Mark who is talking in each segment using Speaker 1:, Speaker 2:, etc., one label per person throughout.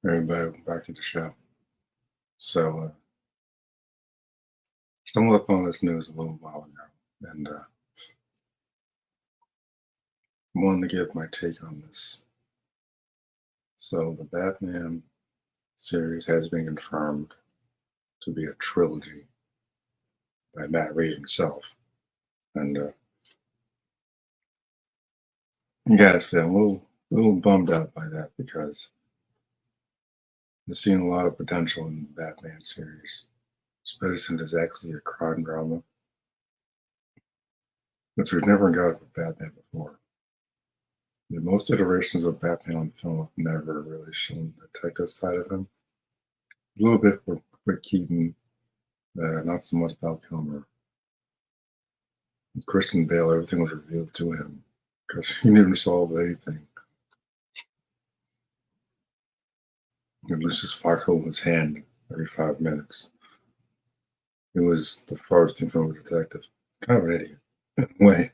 Speaker 1: Everybody, back to the show. So, stumbled upon this news a little while ago, and wanted to give my take on this. So, the Batman series has been confirmed to be a trilogy by Matt Reeves himself, and you gotta say, I'm a little bummed out by that because I've seen a lot of potential in the Batman series, especially since it's actually a crime drama, which we've never got with Batman before. Most iterations of Batman on film have never really shown the detective side of him. A little bit for Rick Keaton, not so much Val Kilmer. With Christian Bale, everything was revealed to him because he didn't solve anything. He loses fire in his hand every 5 minutes. He was the farthest thing from a detective. Kind of an idiot in a way.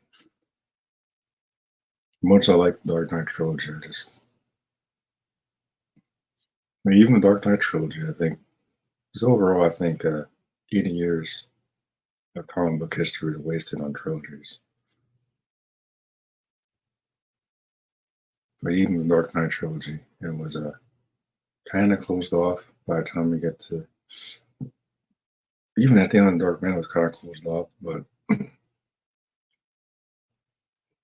Speaker 1: Much I like the Dark Knight trilogy, even the Dark Knight trilogy, I think, just overall, I think 80 years of comic book history is wasted on trilogies. But even the Dark Knight trilogy, it was kind of closed off by the time we get to. Even at the end of Dark Knight, it was kind of closed off, but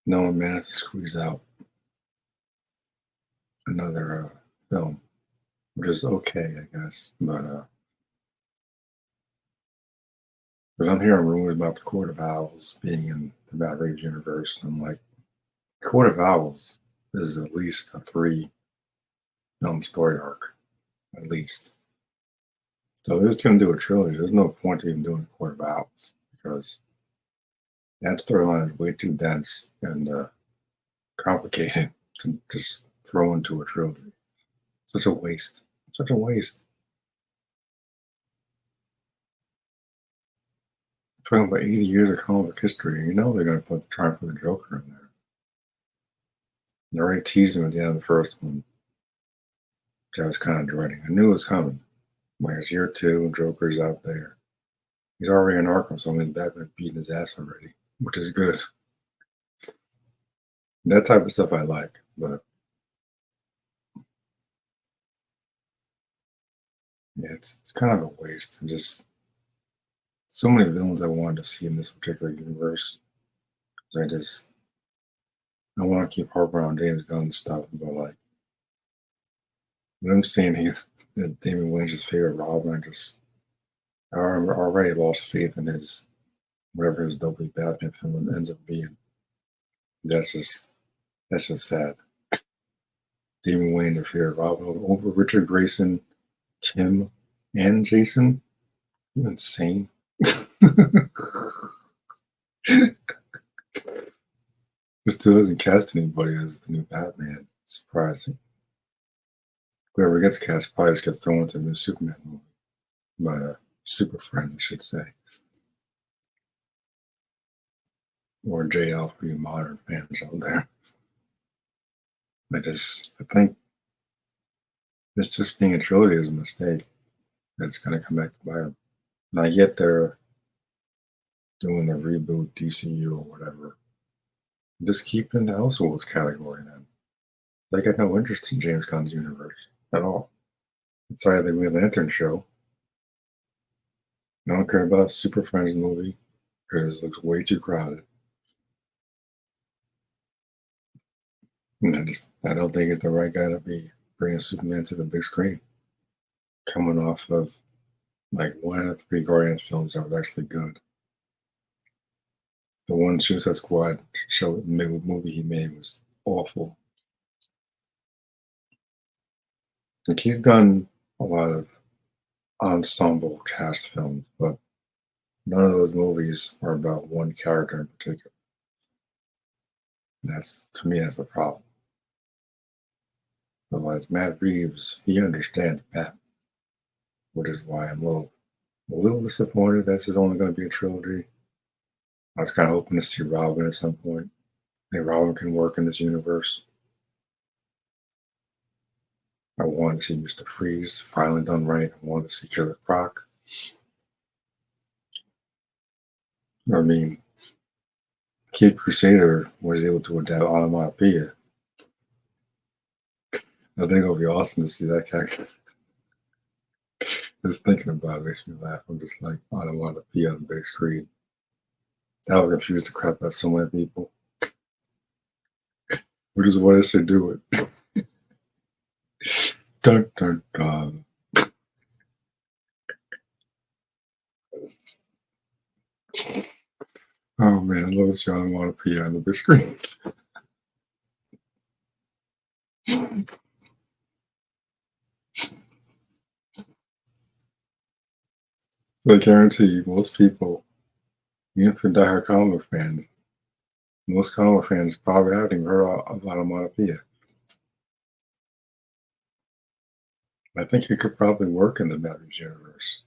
Speaker 1: no one managed to squeeze out another film, which is okay, I guess. But because I'm hearing rumors about the Court of Owls being in the Matt Reeves universe, and I'm like, Court of Owls is at least a 3-film story arc, at least. So if it's going to do a trilogy, there's no point to even doing the Court of Owls because that storyline is way too dense and complicated to just throw into a trilogy. Such a waste. Such a waste. Talking about 80 years of comic book history, you know they're going to try and put the Joker in there. They already teased him at the end of the first one, which I was kind of dreading. I knew it was coming. Like it's year 2, Joker's out there. He's already in Arkham, so I mean Batman beating his ass already, which is good. That type of stuff I like, but yeah, it's kind of a waste. And just so many villains I wanted to see in this particular universe. I want to keep harping on James Gunn stuff, but like when I'm saying he's Damon Wayne's favorite Robin, I already lost faith in his whatever his W Batman film ends up being. That's just that's just sad. Damon Wayne the favorite Robin over Richard Grayson, Tim, and Jason. You insane. This still doesn't cast anybody as the new Batman. Surprising. Whoever gets cast probably just gets thrown into the new Superman movie. But Super Friend, I should say. Or JL for you modern fans out there. I think this just being a trilogy is a mistake. That's going to come back to bite them. Not yet they're doing the reboot DCU or whatever. Just keep it in the Elseworlds category then. They got no interest in James Gunn's universe at all. It's either the Green Lantern show. I don't care about a Super Friends movie because it looks way too crowded. And I don't think it's the right guy to be bringing Superman to the big screen. Coming off of like 1 of 3 Guardians films that was actually good. The one Suicide Squad movie he made was awful. Like he's done a lot of ensemble cast films, but none of those movies are about one character in particular. And that's to me that's the problem. But like Matt Reeves, he understands Batman, which is why I'm a little disappointed that this is only going to be a trilogy. I was kind of hoping to see Robin at some point. I think Robin can work in this universe. I wanted to see Mr. Freeze finally done right. I wanted to see Killer Croc. I mean, Kid Crusader was able to adapt onomatopoeia. I think it'll be awesome to see that character. Just thinking about it makes me laugh. I'm just like, onomatopoeia on the big screen. That would confuse the crap out of so many people. Which is what I should do it. Dun dun dun. Oh man, I love this onomatopoeia on the big screen. So I guarantee you, most people, even if you're diehard comic fans, most comic fans probably haven't even heard of onomatopoeia. I think he could probably work in the Batman's universe.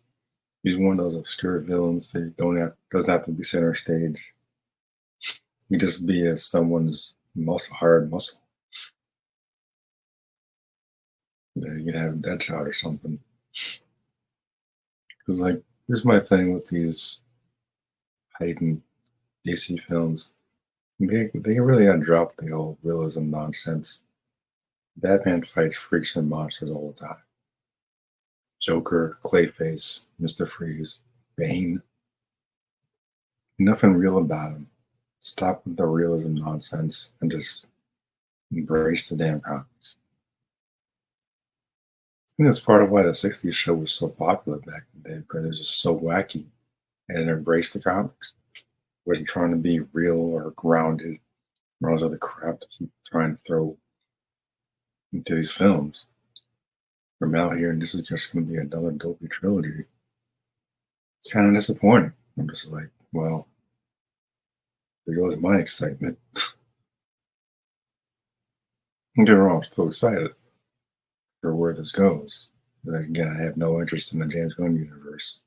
Speaker 1: He's one of those obscure villains that doesn't have to be center stage. He just be as someone's hard muscle. You could have Deadshot or something. Because like, here's my thing with these heightened DC films. They really undrop the old realism nonsense. Batman fights freaks and monsters all the time. Joker, Clayface, Mr. Freeze, Bane. Nothing real about him. Stop with the realism nonsense and just embrace the damn comics. I think that's part of why the 60s show was so popular back in the day, because it was just so wacky and it embraced the comics. It wasn't trying to be real or grounded or all this other crap that you trying to throw into these films. From out here, and this is just going to be another dopey trilogy. It's kind of disappointing. I'm just like, well, there goes my excitement. Don't get me wrong, I'm still excited for where this goes. But again, I have no interest in the James Gunn universe.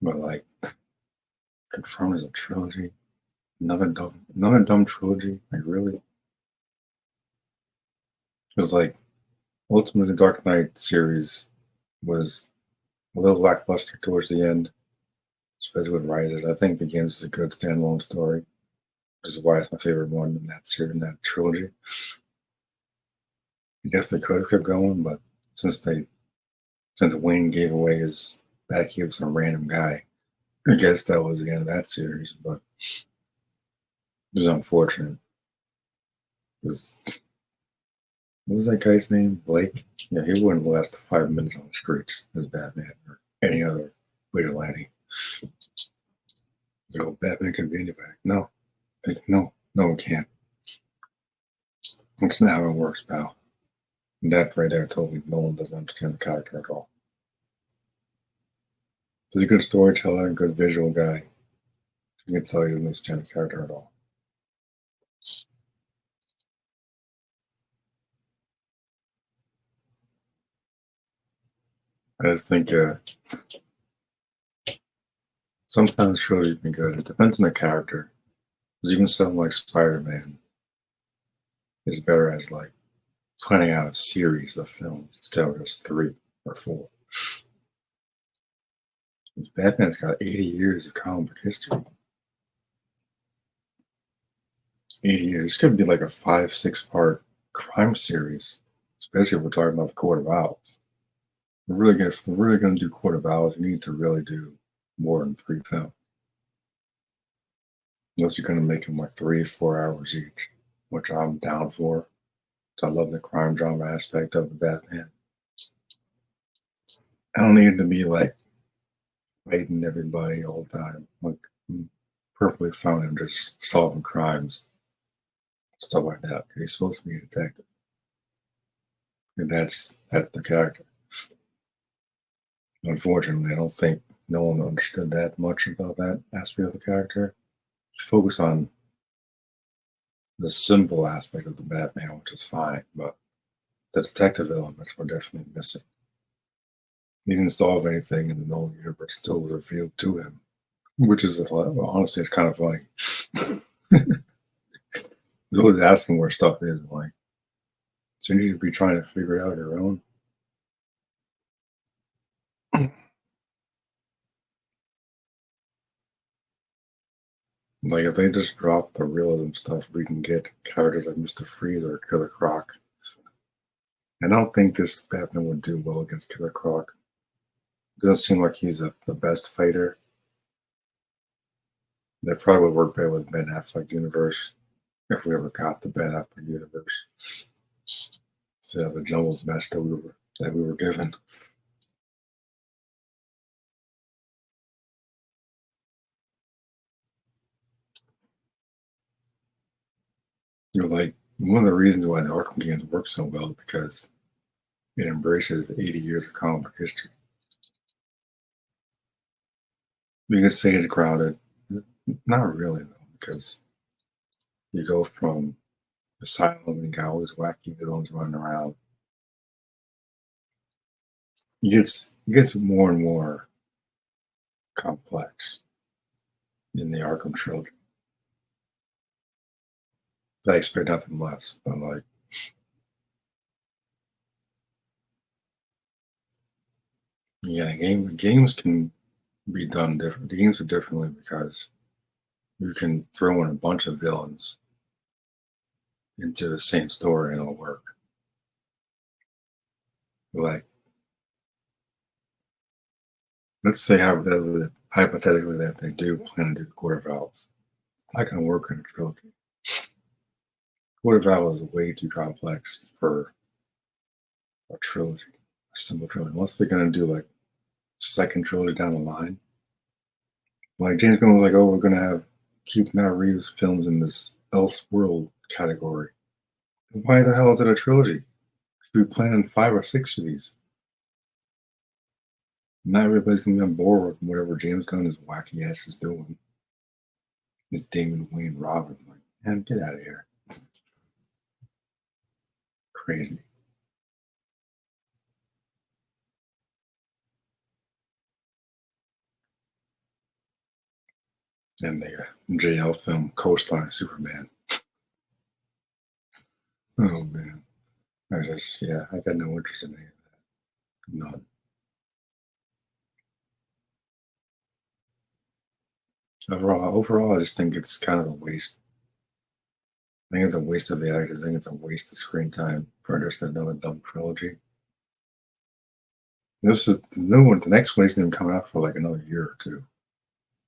Speaker 1: But like, confirmed as a trilogy, another dumb trilogy. Like really, because like, ultimately, the Dark Knight series was a little lackluster towards the end, especially with Rises. I think Begins is a good standalone story, which is why it's my favorite one in that series, in that trilogy. I guess they could have kept going, but since Wayne gave away his Batcave to some random guy, I guess that was the end of that series. But it was unfortunate. Because what was that guy's name? Blake? Yeah, he wouldn't last 5 minutes on the streets as Batman or any other vigilante. The old Batman convenient back. No, no, it can't. That's not how it works, pal. That right there told me Nolan doesn't understand the character at all. He's a good storyteller, a good visual guy. I can tell you doesn't understand the character at all. I just think sometimes trilogy can be good. It depends on the character. Because even something like Spider-Man is better as like planning out a series of films instead of just 3 or 4. Because Batman's got 80 years of comic book history. 80 years. This could be like a 5-6 part crime series, especially if we're talking about the Court of Owls. If we're really going to do Court of Owls, you need to really do more than 3 films. Unless you're going to make them like 3 or 4 hours each, which I'm down for. I love the crime drama aspect of the Batman. I don't need to be like fighting everybody all the time. Like I'm perfectly fine in just solving crimes, stuff like that. He's supposed to be a detective, and that's the character. Unfortunately, I don't think no one understood that much about that aspect of the character. He focused on the simple aspect of the Batman, which is fine, but the detective elements were definitely missing. He didn't solve anything in the Nolan universe until it was revealed to him, which is honestly, it's kind of funny. always asking where stuff is. Like, so you need to be trying to figure it out on your own. Like, if they just drop the realism stuff, we can get characters like Mr. Freeze or Killer Croc. I don't think this Batman would do well against Killer Croc. Doesn't seem like he's the best fighter. That probably would work better with Ben Affleck universe if we ever got the Ben Affleck universe instead of the jumbled mess that we were given. Like one of the reasons why the Arkham games work so well is because it embraces 80 years of comic book history. You can say it's grounded, not really though, because you go from Asylum and you got all these wacky villains running around. It gets more and more complex in the Arkham trilogy. I expect nothing less. But like, yeah, games can be done different. The games are differently because you can throw in a bunch of villains into the same story and it'll work. Like, let's say hypothetically that they do plan to do Court of Owls. Not gonna work in a trilogy. Court of Owls is way too complex for a trilogy, a simple trilogy. Unless they're gonna do like second trilogy down the line. Like James Gunn was like, oh, we're gonna keep Matt Reeves films in this Elseworld category. Why the hell is it a trilogy? Should we plan on 5 or 6 of these? Not everybody's gonna be on board with whatever James Gunn's wacky ass is doing. It's Damon Wayne Robin. Like, man, get out of here. Crazy. And the JL film co-starring Superman. Oh man. I got no interest in any of that. None. Overall, I just think it's kind of a waste. I think it's a waste of the actors. I think it's a waste of screen time for just another dumb trilogy. This is the new one. The next one isn't even coming out for like another year or two.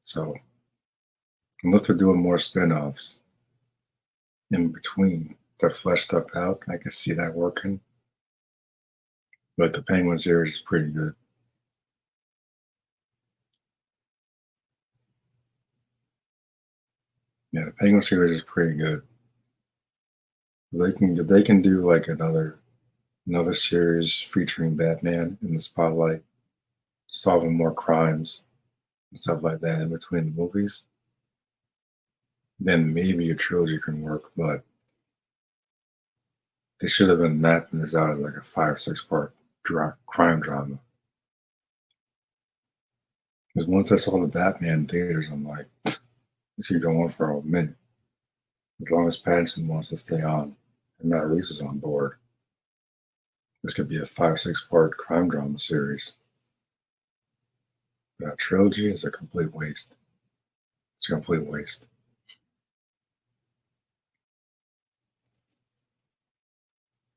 Speaker 1: So unless they're doing more spin-offs in between to flesh stuff out, I can see that working. But the Penguin series is pretty good. Yeah, the Penguin series is pretty good. They can do like another series featuring Batman in the spotlight, solving more crimes and stuff like that in between the movies. Then maybe a trilogy can work, but they should have been mapping this out as like a 5 or 6 part crime drama. Because once I saw the Batman in theaters, I'm like, this could go on for a minute. As long as Pattinson wants to stay on and Matt Reeves is on board, this could be a 5 or 6 part crime drama series. But a trilogy is a complete waste. It's a complete waste.